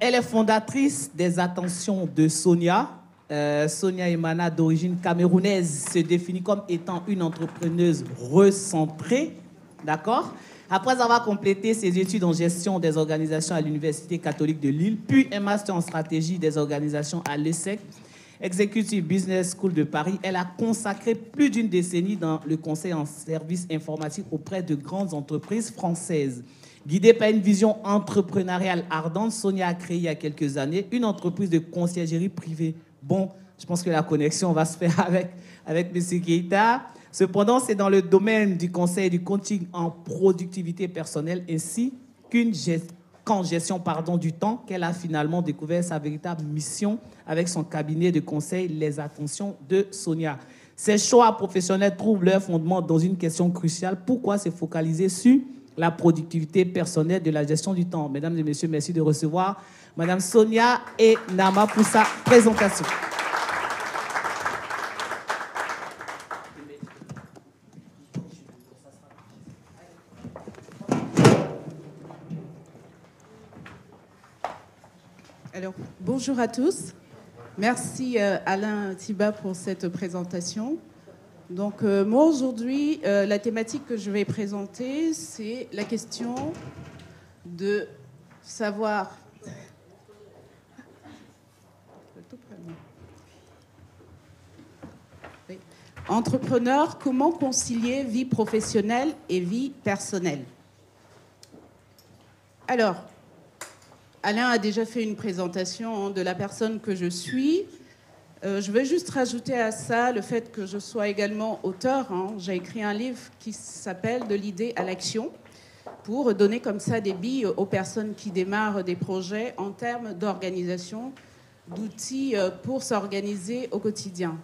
Elle est fondatrice des Attentions de Sonia. Sonia Emana, d'origine camerounaise, se définit comme étant une entrepreneuse recentrée. D'accord? Après avoir complété ses études en gestion des organisations à l'Université catholique de Lille, puis un master en stratégie des organisations à l'ESSEC, Executive Business School de Paris, elle a consacré plus d'une décennie dans le conseil en services informatiques auprès de grandes entreprises françaises. Guidée par une vision entrepreneuriale ardente, Sonia a créé il y a quelques années une entreprise de conciergerie privée. Bon, je pense que la connexion va se faire avec M. Keita. Cependant, c'est dans le domaine du conseil et du coaching en productivité personnelle ainsi qu'en gestion du temps qu'elle a finalement découvert sa véritable mission avec son cabinet de conseil Les Attentions de Sonia. Ces choix professionnels trouvent leur fondement dans une question cruciale. Pourquoi se focaliser sur la productivité personnelle de la gestion du temps? Mesdames et messieurs, merci de recevoir Madame Sonia et Nama pour sa présentation. Alors, bonjour à tous. Merci Alain Thiba pour cette présentation. Donc, moi aujourd'hui, la thématique que je vais présenter, c'est la question de savoir... Oui. Entrepreneur, comment concilier vie professionnelle et vie personnelle? Alors, Alain a déjà fait une présentation de la personne que je suis. Je veux juste rajouter à ça le fait que je sois également auteur. J'ai écrit un livre qui s'appelle « De l'idée à l'action » pour donner comme ça des billes aux personnes qui démarrent des projets en termes d'organisation, d'outils pour s'organiser au quotidien.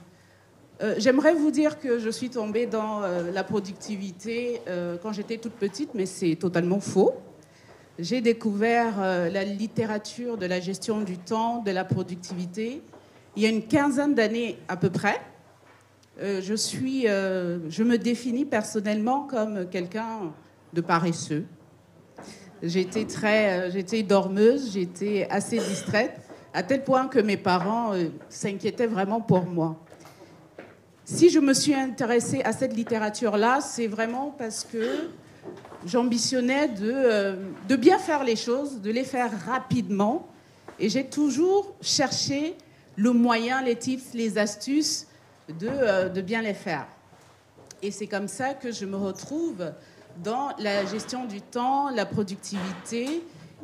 J'aimerais vous dire que je suis tombée dans la productivité quand j'étais toute petite, mais c'est totalement faux. J'ai découvert la littérature de la gestion du temps, de la productivité, il y a une quinzaine d'années à peu près. Je me définis personnellement comme quelqu'un de paresseux. J'étais dormeuse, j'étais assez distraite, à tel point que mes parents s'inquiétaient vraiment pour moi. Si je me suis intéressée à cette littérature-là, c'est vraiment parce que j'ambitionnais de bien faire les choses, de les faire rapidement. Et j'ai toujours cherché le moyen, les tips, les astuces de bien les faire. Et c'est comme ça que je me retrouve dans la gestion du temps, la productivité.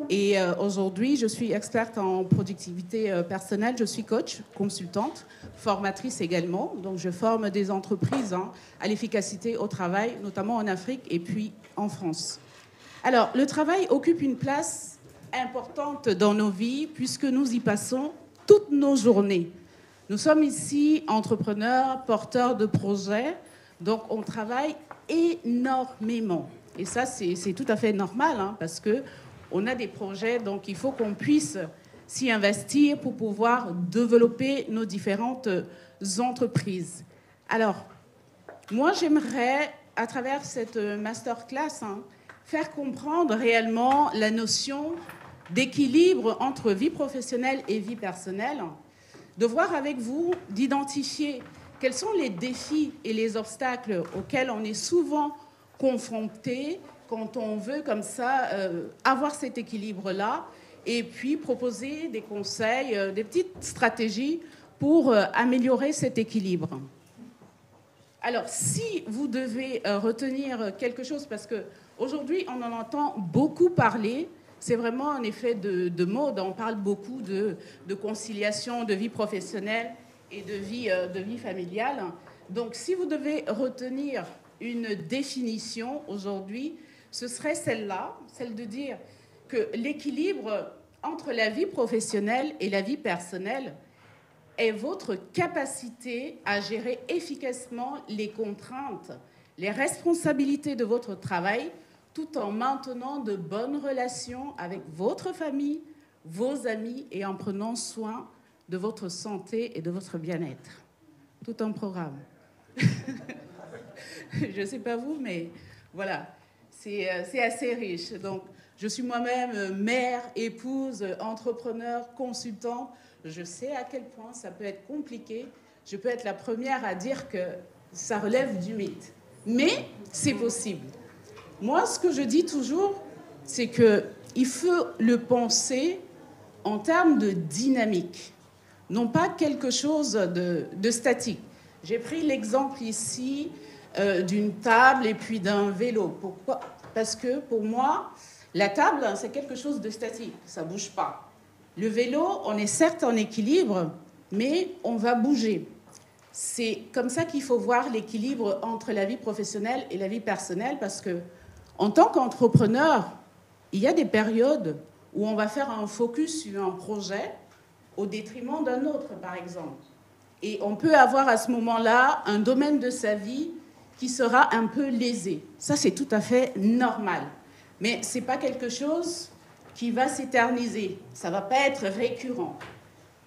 Et aujourd'hui, je suis experte en productivité personnelle. Je suis coach, consultante, formatrice également. Donc, je forme des entreprises à l'efficacité au travail, notamment en Afrique et puis en France. Alors, le travail occupe une place importante dans nos vies puisque nous y passons toutes nos journées. Nous sommes ici entrepreneurs, porteurs de projets, donc on travaille énormément. Et ça, c'est tout à fait normal parce qu'on a des projets, donc il faut qu'on puisse s'y investir pour pouvoir développer nos différentes entreprises. Alors, moi, j'aimerais, à travers cette masterclass, faire comprendre réellement la notion d'équilibre entre vie professionnelle et vie personnelle, de voir avec vous, d'identifier quels sont les défis et les obstacles auxquels on est souvent confronté quand on veut comme ça avoir cet équilibre-là, et puis proposer des conseils, des petites stratégies pour améliorer cet équilibre. Alors, si vous devez retenir quelque chose, parce qu'aujourd'hui, on en entend beaucoup parler, c'est vraiment un effet de mode, on parle beaucoup de conciliation de vie professionnelle et de vie familiale. Donc, si vous devez retenir une définition aujourd'hui, ce serait celle-là, celle de dire que l'équilibre entre la vie professionnelle et la vie personnelle est votre capacité à gérer efficacement les contraintes, les responsabilités de votre travail, tout en maintenant de bonnes relations avec votre famille, vos amis et en prenant soin de votre santé et de votre bien-être. Tout un programme. Je ne sais pas vous, mais voilà, c'est assez riche. Donc, Je suis moi-même mère, épouse, entrepreneur, consultante. Je sais à quel point ça peut être compliqué. Je peux être la première à dire que ça relève du mythe. Mais c'est possible. Moi, ce que je dis toujours, c'est qu'il faut le penser en termes de dynamique, non pas quelque chose de statique. J'ai pris l'exemple ici d'une table et puis d'un vélo. Pourquoi? Parce que pour moi, la table, c'est quelque chose de statique, ça ne bouge pas. Le vélo, on est certes en équilibre, mais on va bouger. C'est comme ça qu'il faut voir l'équilibre entre la vie professionnelle et la vie personnelle, parce que en tant qu'entrepreneur, il y a des périodes où on va faire un focus sur un projet au détriment d'un autre, par exemple. Et on peut avoir à ce moment-là un domaine de sa vie qui sera un peu lésé. Ça, c'est tout à fait normal. Mais ce n'est pas quelque chose qui va s'éterniser. Ça ne va pas être récurrent.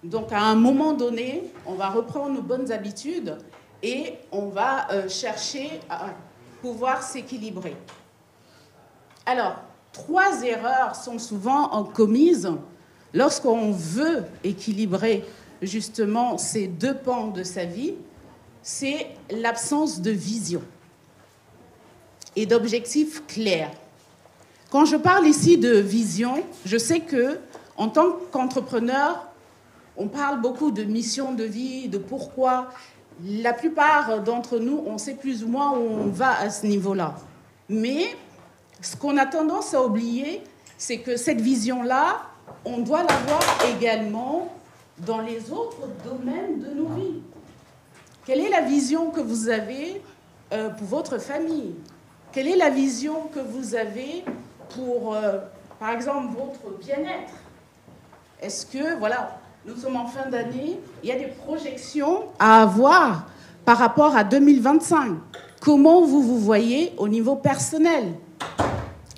Donc, à un moment donné, on va reprendre nos bonnes habitudes et on va chercher à pouvoir s'équilibrer. Alors, 3 erreurs sont souvent commises lorsqu'on veut équilibrer justement ces 2 pans de sa vie. C'est l'absence de vision et d'objectifs clairs. Quand je parle ici de vision, je sais qu'en tant qu'entrepreneur, on parle beaucoup de mission de vie, de pourquoi. La plupart d'entre nous, on sait plus ou moins où on va à ce niveau-là. Mais ce qu'on a tendance à oublier, c'est que cette vision-là, on doit l'avoir également dans les autres domaines de nos vies. Quelle est la vision que vous avez pour votre famille? Quelle est la vision que vous avez pour, par exemple, votre bien-être? Est-ce que, voilà, nous sommes en fin d'année, il y a des projections à avoir par rapport à 2025. Comment vous vous voyez au niveau personnel?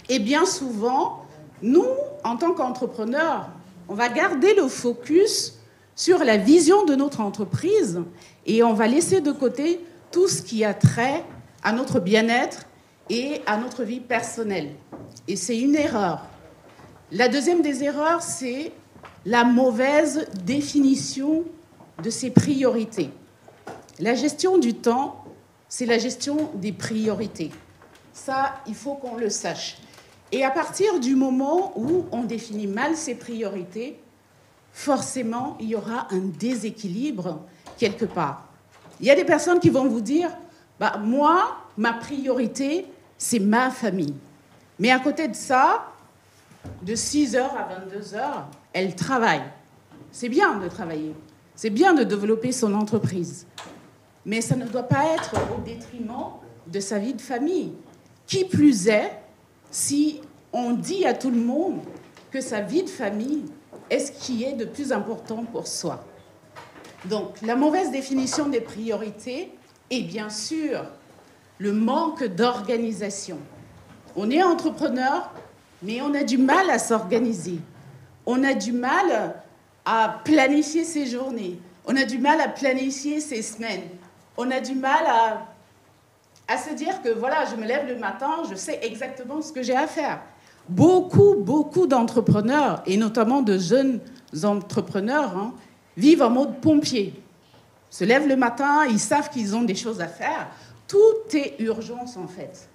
Et bien souvent, nous, en tant qu'entrepreneurs, on va garder le focus sur la vision de notre entreprise et on va laisser de côté tout ce qui a trait à notre bien-être et à notre vie personnelle. Et c'est une erreur. La deuxième des erreurs, c'est la mauvaise définition de ses priorités. La gestion du temps, c'est la gestion des priorités. Ça, il faut qu'on le sache. Et à partir du moment où on définit mal ses priorités, forcément, il y aura un déséquilibre quelque part. Il y a des personnes qui vont vous dire, moi, ma priorité, c'est ma famille. Mais à côté de ça, de 6h à 22h, elle travaille. C'est bien de travailler. C'est bien de développer son entreprise. Mais ça ne doit pas être au détriment de sa vie de famille. Qui plus est, si on dit à tout le monde que sa vie de famille est ce qui est de plus important pour soi. Donc, la mauvaise définition des priorités et bien sûr le manque d'organisation. On est entrepreneur, mais on a du mal à s'organiser. On a du mal à planifier ses journées. On a du mal à planifier ses semaines. On a du mal à se dire que voilà, je me lève le matin, je sais exactement ce que j'ai à faire. Beaucoup d'entrepreneurs, et notamment de jeunes entrepreneurs, vivent en mode pompier. Se lèvent le matin, ils savent qu'ils ont des choses à faire. Tout est urgence, en fait.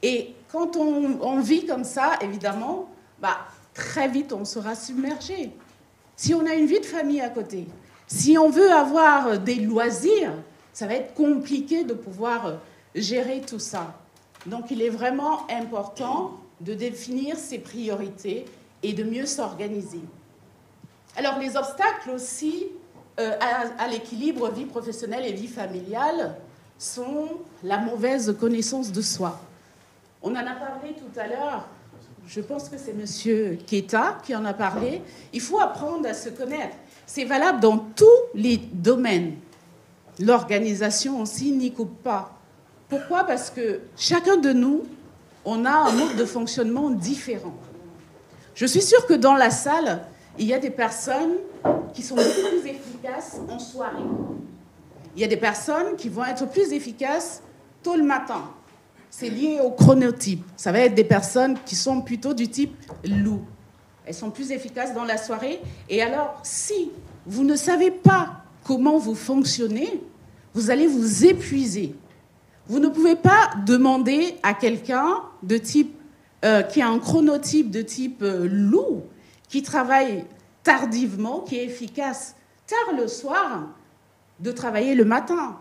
Et quand on vit comme ça, évidemment, très vite, on sera submergé. Si on a une vie de famille à côté, si on veut avoir des loisirs, ça va être compliqué de pouvoir gérer tout ça. Donc, il est vraiment important de définir ses priorités et de mieux s'organiser. Alors, les obstacles aussi à l'équilibre vie professionnelle et vie familiale sont la mauvaise connaissance de soi. On en a parlé tout à l'heure, je pense que c'est M. Keita qui en a parlé. Il faut apprendre à se connaître. C'est valable dans tous les domaines. L'organisation aussi n'y coupe pas. Pourquoi? Parce que chacun de nous, on a un mode de fonctionnement différent. Je suis sûre que dans la salle, il y a des personnes qui sont beaucoup plus efficaces en soirée. Il y a des personnes qui vont être plus efficaces tôt le matin. c'est lié au chronotype. Ça va être des personnes qui sont plutôt du type loup. Elles sont plus efficaces dans la soirée. Et alors, si vous ne savez pas comment vous fonctionnez, vous allez vous épuiser. Vous ne pouvez pas demander à quelqu'un de type qui a un chronotype de type loup, qui travaille tardivement, qui est efficace tard le soir, de travailler le matin.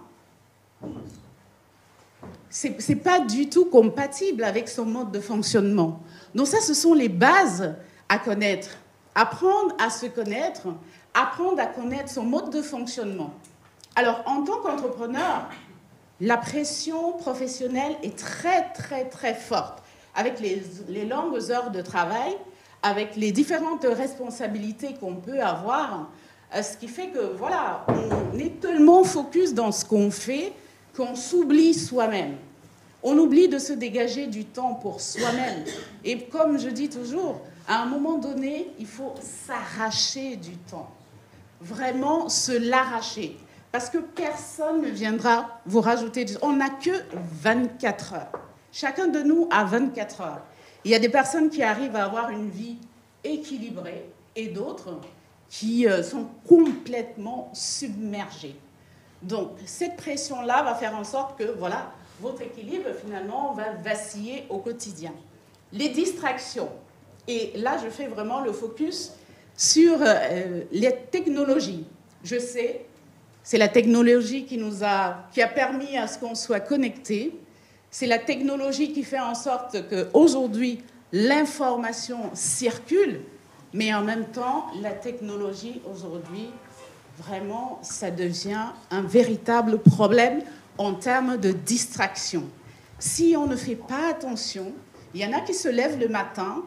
C'est pas du tout compatible avec son mode de fonctionnement. Donc ça, ce sont les bases à connaître. Apprendre à se connaître, apprendre à connaître son mode de fonctionnement. Alors, en tant qu'entrepreneur, la pression professionnelle est très, très, très forte. Avec les longues heures de travail, avec les différentes responsabilités qu'on peut avoir, ce qui fait que, voilà, on est tellement focus dans ce qu'on fait qu'on s'oublie soi-même. On oublie de se dégager du temps pour soi-même. Et comme je dis toujours, à un moment donné, il faut s'arracher du temps. Vraiment se l'arracher. Parce que personne ne viendra vous rajouter du temps. On n'a que 24 heures. Chacun de nous a 24 heures. Il y a des personnes qui arrivent à avoir une vie équilibrée et d'autres qui sont complètement submergées. Donc, cette pression-là va faire en sorte que, voilà, votre équilibre, finalement, va vaciller au quotidien. Les distractions. Et là, je fais vraiment le focus sur les technologies. Je sais, c'est la technologie qui a permis à ce qu'on soit connecté. C'est la technologie qui fait en sorte qu'aujourd'hui, l'information circule, mais en même temps, la technologie, aujourd'hui, vraiment, ça devient un véritable problème en termes de distraction. Si on ne fait pas attention, il y en a qui se lèvent le matin,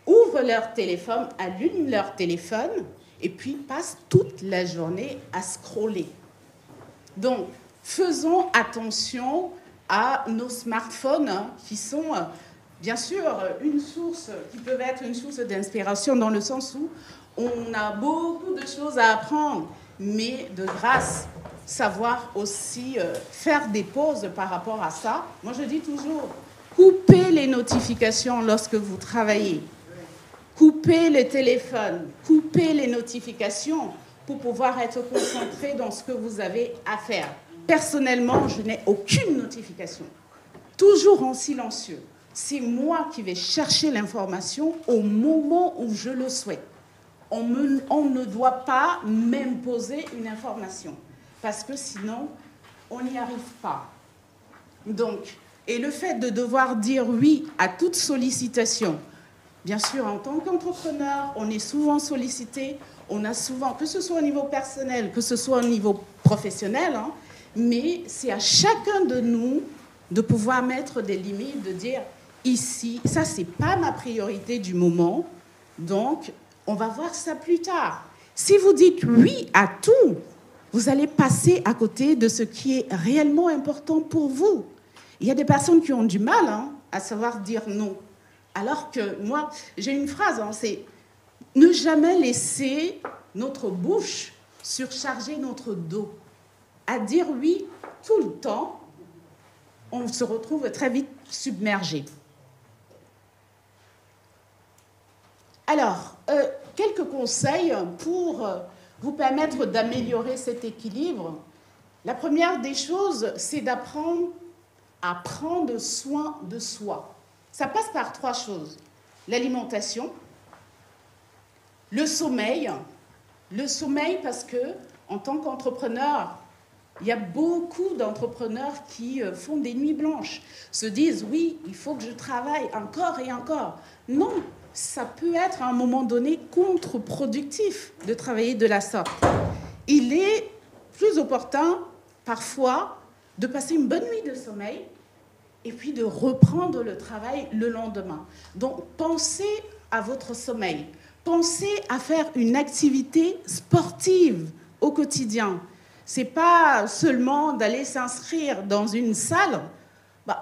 ouvrent leur téléphone, allument leur téléphone, et puis passent toute la journée à scroller. Donc, faisons attention à nos smartphones qui sont, bien sûr, qui peuvent être une source d'inspiration dans le sens où on a beaucoup de choses à apprendre, mais de grâce, savoir aussi faire des pauses par rapport à ça. Moi, je dis toujours, coupez les notifications lorsque vous travaillez. Coupez le téléphone, coupez les notifications pour pouvoir être concentré dans ce que vous avez à faire. Personnellement, je n'ai aucune notification. Toujours en silencieux. C'est moi qui vais chercher l'information au moment où je le souhaite. On ne doit pas m'imposer une information parce que sinon, on n'y arrive pas. Donc, et le fait de devoir dire oui à toute sollicitation, bien sûr, en tant qu'entrepreneur, on est souvent sollicité, on a souvent, que ce soit au niveau personnel, que ce soit au niveau professionnel, mais c'est à chacun de nous de pouvoir mettre des limites, de dire ici, ça, c'est pas ma priorité du moment, donc on va voir ça plus tard. Si vous dites oui à tout, vous allez passer à côté de ce qui est réellement important pour vous. Il y a des personnes qui ont du mal à savoir dire non. Alors que moi, j'ai une phrase, c'est « Ne jamais laisser notre bouche surcharger notre dos ». À dire oui tout le temps, on se retrouve très vite submergé. Alors, quelques conseils pour vous permettre d'améliorer cet équilibre. La première des choses, c'est d'apprendre à prendre soin de soi. Ça passe par 3 choses. L'alimentation, le sommeil parce que, en tant qu'entrepreneur, il y a beaucoup d'entrepreneurs qui font des nuits blanches, se disent « oui, il faut que je travaille encore et encore ». Non, ça peut être à un moment donné contre-productif de travailler de la sorte. Il est plus opportun, parfois, de passer une bonne nuit de sommeil et puis de reprendre le travail le lendemain. Donc, pensez à votre sommeil. Pensez à faire une activité sportive au quotidien. Ce n'est pas seulement d'aller s'inscrire dans une salle.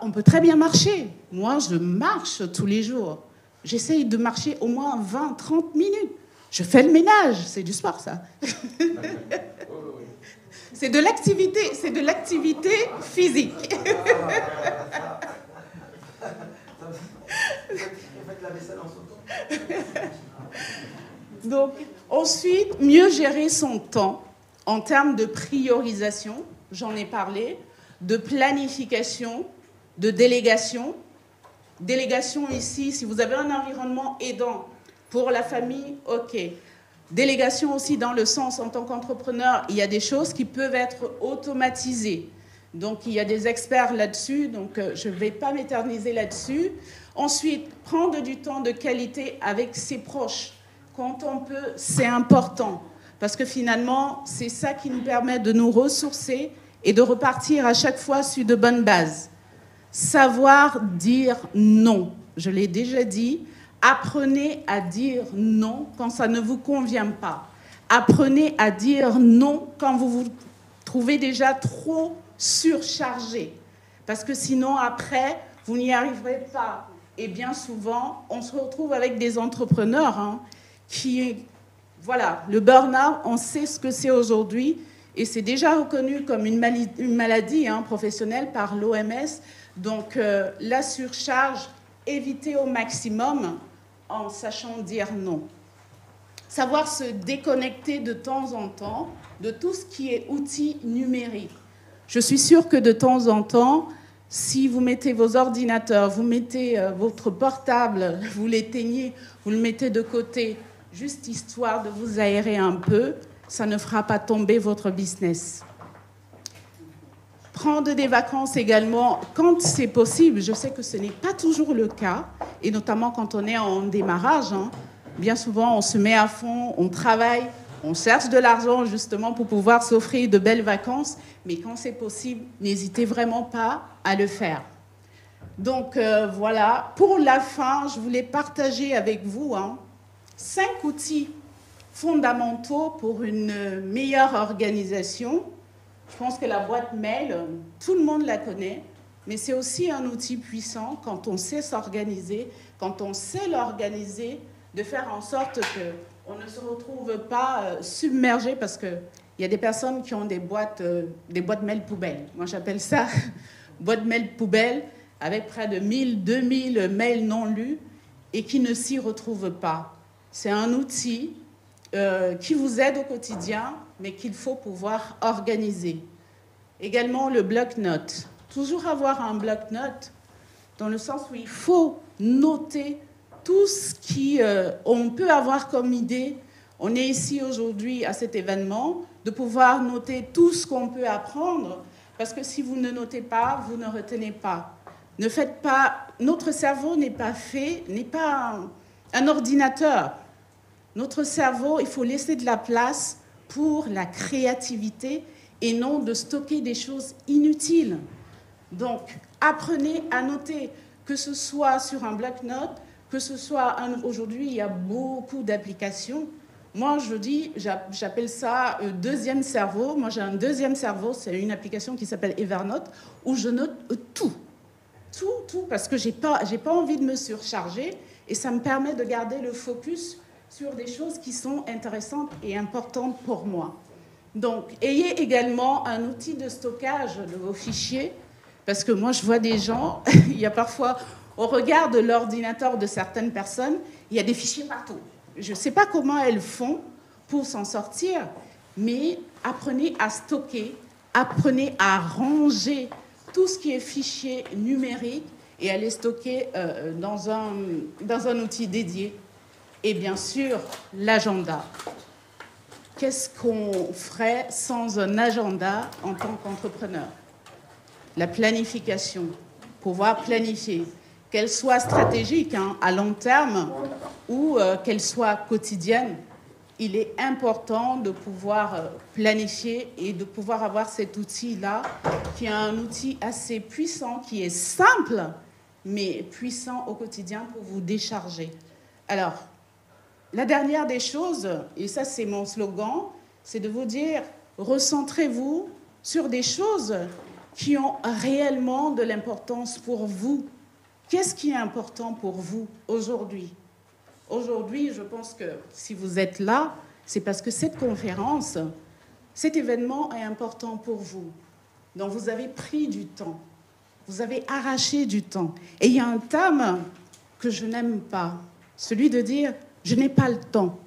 On peut très bien marcher. Moi, je marche tous les jours. J'essaye de marcher au moins 20-30 minutes. Je fais le ménage. C'est du sport, ça. C'est de l'activité physique. Donc, ensuite, mieux gérer son temps en termes de priorisation, j'en ai parlé, de planification, de délégation. Délégation ici, si vous avez un environnement aidant pour la famille, ok. Délégation aussi dans le sens, en tant qu'entrepreneur, il y a des choses qui peuvent être automatisées. Donc, il y a des experts là-dessus, donc je ne vais pas m'éterniser là-dessus. Ensuite, prendre du temps de qualité avec ses proches. Quand on peut, c'est important. Parce que finalement, c'est ça qui nous permet de nous ressourcer et de repartir à chaque fois sur de bonnes bases. Savoir dire non. Je l'ai déjà dit. Apprenez à dire non quand ça ne vous convient pas. Apprenez à dire non quand vous vous trouvez déjà trop surchargé. Parce que sinon, après, vous n'y arriverez pas. Et bien souvent, on se retrouve avec des entrepreneurs qui, voilà, le burn-out, on sait ce que c'est aujourd'hui. Et c'est déjà reconnu comme une maladie professionnelle par l'OMS. Donc, la surcharge, évitez au maximum en sachant dire non. Savoir se déconnecter de temps en temps de tout ce qui est outils numériques. Je suis sûre que de temps en temps, si vous mettez vos ordinateurs, vous mettez votre portable, vous l'éteignez, vous le mettez de côté, juste histoire de vous aérer un peu, ça ne fera pas tomber votre business. Prendre des vacances également, quand c'est possible. Je sais que ce n'est pas toujours le cas, et notamment quand on est en démarrage. Bien souvent, on se met à fond, on travaille, on cherche de l'argent justement pour pouvoir s'offrir de belles vacances. Mais quand c'est possible, n'hésitez vraiment pas à le faire. Donc voilà, pour la fin, je voulais partager avec vous 5 outils fondamentaux pour une meilleure organisation. Je pense que la boîte mail, tout le monde la connaît, mais c'est aussi un outil puissant quand on sait s'organiser, quand on sait l'organiser, de faire en sorte qu'on ne se retrouve pas submergé, parce qu'il y a des personnes qui ont des boîtes mail poubelles. Moi, j'appelle ça boîte mail poubelle, avec près de 1000, 2000 mails non lus et qui ne s'y retrouvent pas. C'est un outil qui vous aide au quotidien, mais qu'il faut pouvoir organiser. Également le bloc-notes. Toujours avoir un bloc-notes dans le sens où il faut noter tout ce qu'on peut avoir comme idée. On est ici aujourd'hui à cet événement, de pouvoir noter tout ce qu'on peut apprendre, parce que si vous ne notez pas, vous ne retenez pas. Ne faites pas... Notre cerveau n'est pas un ordinateur. Notre cerveau, il faut laisser de la place pour la créativité et non de stocker des choses inutiles. Donc, apprenez à noter, que ce soit sur un bloc-notes, que ce soit... Aujourd'hui, il y a beaucoup d'applications. Moi, j'appelle ça deuxième cerveau. Moi, j'ai un deuxième cerveau, c'est une application qui s'appelle Evernote, où je note tout, parce que j'ai pas envie de me surcharger, et ça me permet de garder le focus sur des choses qui sont intéressantes et importantes pour moi. Donc, ayez également un outil de stockage de vos fichiers, parce que moi, je vois des gens, il y a parfois, au regard de l'ordinateur de certaines personnes, il y a des fichiers partout. Je ne sais pas comment elles font pour s'en sortir, mais apprenez à stocker, apprenez à ranger tout ce qui est fichier numérique et à les stocker dans un outil dédié. Et bien sûr, l'agenda. Qu'est-ce qu'on ferait sans un agenda en tant qu'entrepreneur? La planification, pouvoir planifier, qu'elle soit stratégique à long terme ou qu'elle soit quotidienne, il est important de pouvoir planifier et de pouvoir avoir cet outil-là, qui est un outil assez puissant, qui est simple, mais puissant au quotidien pour vous décharger. Alors, la dernière des choses, et ça c'est mon slogan, c'est de vous dire, recentrez-vous sur des choses qui ont réellement de l'importance pour vous. Qu'est-ce qui est important pour vous aujourd'hui? Aujourd'hui, je pense que si vous êtes là, c'est parce que cette conférence, cet événement est important pour vous. Donc vous avez pris du temps, vous avez arraché du temps. Et il y a un thème que je n'aime pas. celui de dire « je n'ai pas le temps ».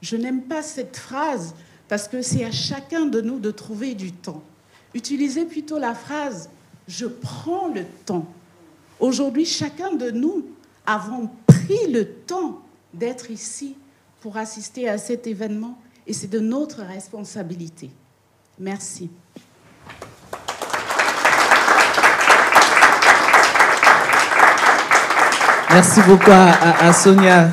Je n'aime pas cette phrase parce que c'est à chacun de nous de trouver du temps. Utilisez plutôt la phrase « je prends le temps ». Aujourd'hui, chacun de nous avons pris le temps d'être ici pour assister à cet événement et c'est de notre responsabilité. Merci. Merci beaucoup à Sonia.